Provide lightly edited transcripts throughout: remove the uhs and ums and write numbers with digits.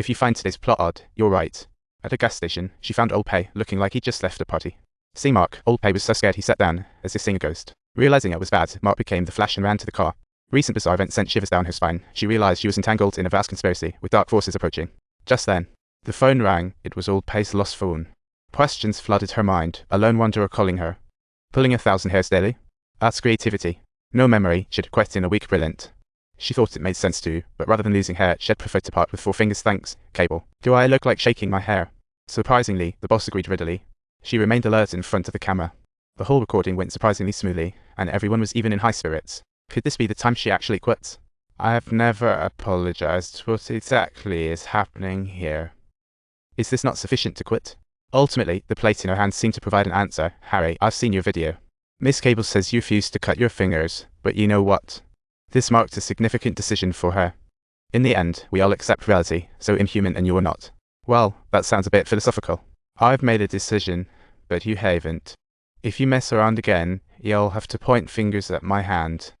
If you find today's plot odd, you're right. At a gas station, she found Old Pay looking like he'd just left a party. Seeing Mark, Old Pay was so scared he sat down, as if seeing a ghost. Realizing it was bad, Mark became the Flash and ran to the car. Recent bizarre events sent shivers down her spine. She realized she was entangled in a vast conspiracy, with dark forces approaching. Just then, the phone rang. It was Old Pay's lost phone. Questions flooded her mind, a lone wanderer calling her. Pulling 1,000 hairs daily? That's creativity. No memory, she'd quit in a week. Brilliant. She thought it made sense too, but rather than losing hair, she'd prefer to part with 4 fingers. Thanks, cable. Do I look like shaking my hair? Surprisingly, the boss agreed readily. She remained alert in front of the camera. The whole recording went surprisingly smoothly, and everyone was even in high spirits. Could this be the time she actually quit? I have never apologized. What exactly is happening here? Is this not sufficient to quit? Ultimately, the plate in her hand seemed to provide an answer. Harry, I've seen your video. Miss Cable says you refused to cut your fingers, but you know what? This marked a significant decision for her. In the end, we all accept reality, so inhuman and you're not. Well, that sounds a bit philosophical. I've made a decision, but you haven't. If you mess around again, you'll have to point fingers at my hand.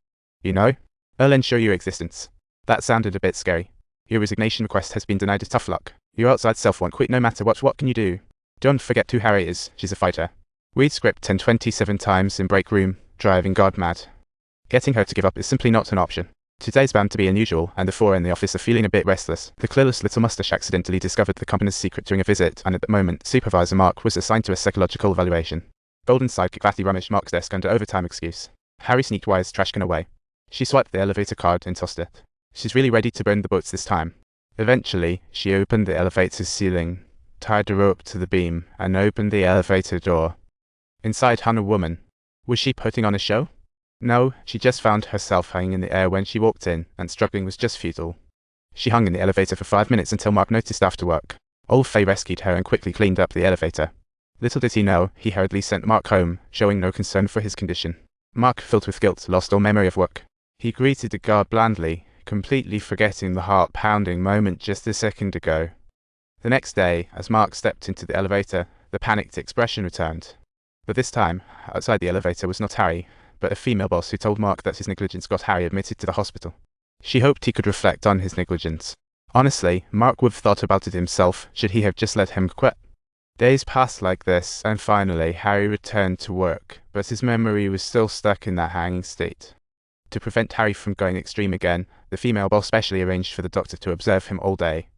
You know? I'll ensure your existence. That sounded a bit scary. Your resignation request has been denied as tough luck. Your outside self won't quit no matter what can you do? Don't forget who Harry is, she's a fighter. Read script 1027 times in break room, driving God mad. Getting her to give up is simply not an option. Today's bound to be unusual, and the 4 in the office are feeling a bit restless. The clueless little mustache accidentally discovered the company's secret during a visit, and at that moment, Supervisor Mark was assigned to a psychological evaluation. Golden sidekick Vathy rummaged Mark's desk under overtime excuse. Harry sneaked Wire's trash can away. She swiped the elevator card and tossed it. She's really ready to burn the boats this time. Eventually, she opened the elevator's ceiling, tied a rope to the beam, and opened the elevator door. Inside hung a woman. Was she putting on a show? No, she just found herself hanging in the air when she walked in, and struggling was just futile. She hung in the elevator for 5 minutes until Mark noticed after work. Old Faye rescued her and quickly cleaned up the elevator. Little did he know, he hurriedly sent Mark home, showing no concern for his condition. Mark, filled with guilt, lost all memory of work. He greeted the guard blandly, completely forgetting the heart-pounding moment just a second ago. The next day, as Mark stepped into the elevator, the panicked expression returned. But this time, outside the elevator was not Harry, but a female boss who told Mark that his negligence got Harry admitted to the hospital. She hoped he could reflect on his negligence. Honestly, Mark would have thought about it himself, should he have just let him quit. Days passed like this, and finally, Harry returned to work, but his memory was still stuck in that hanging state. To prevent Harry from going extreme again, the female boss specially arranged for the doctor to observe him all day.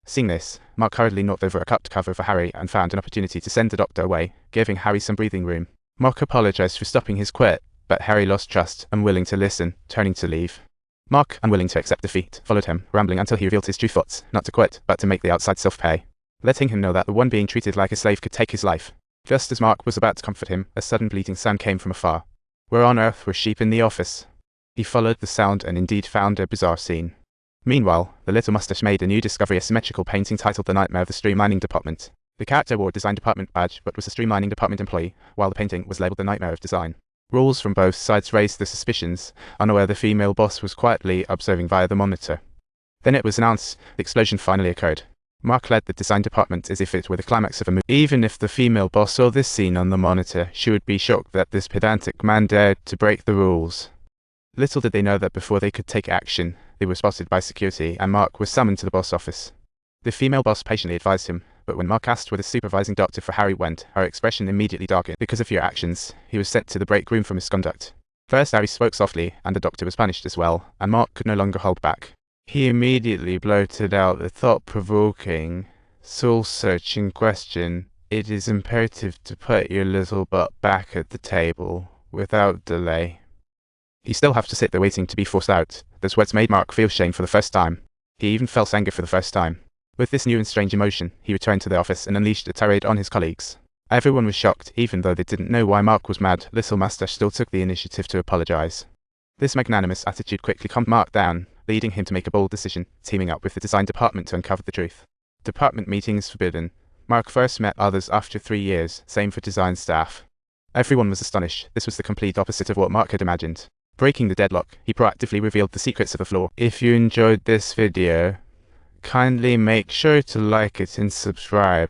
Seeing this, Mark hurriedly knocked over a cupped cover for Harry and found an opportunity to send the doctor away, giving Harry some breathing room. Mark apologized for stopping his quit, but Harry lost trust, unwilling to listen, turning to leave. Mark, unwilling to accept defeat, followed him, rambling until he revealed his true thoughts, not to quit, but to make the outside self pay. Letting him know that the one being treated like a slave could take his life. Just as Mark was about to comfort him, a sudden bleating sound came from afar. Where on earth were sheep in the office? He followed the sound and indeed found a bizarre scene. Meanwhile, the little mustache made a new discovery, a symmetrical painting titled The Nightmare of the Streamlining Department. The character wore a design department badge but was a streamlining department employee, while the painting was labeled The Nightmare of Design. Rules from both sides raised the suspicions, unaware the female boss was quietly observing via the monitor. Then it was announced, the explosion finally occurred. Mark led the design department as if it were the climax of a movie. Even if the female boss saw this scene on the monitor, she would be shocked that this pedantic man dared to break the rules. Little did they know that before they could take action, they were spotted by security and Mark was summoned to the boss office. The female boss patiently advised him, but when Mark asked where the supervising doctor for Harry went, her expression immediately darkened. Because of your actions, he was sent to the break room for misconduct. First, Harry spoke softly, and the doctor was punished as well, and Mark could no longer hold back. He immediately blurted out the thought-provoking, soul-searching question, "It is imperative to put your little butt back at the table, without delay." He still have to sit there waiting to be forced out. Those words made Mark feel shame for the first time. He even felt anger for the first time. With this new and strange emotion, he returned to the office and unleashed a tirade on his colleagues. Everyone was shocked, even though they didn't know why Mark was mad. Little Mustache still took the initiative to apologize. This magnanimous attitude quickly calmed Mark down, leading him to make a bold decision, teaming up with the design department to uncover the truth. Department meetings forbidden. Mark first met others after 3 years, same for design staff. Everyone was astonished. This was the complete opposite of what Mark had imagined. Breaking the deadlock, he proactively revealed the secrets of the floor. If you enjoyed this video, kindly make sure to like it and subscribe.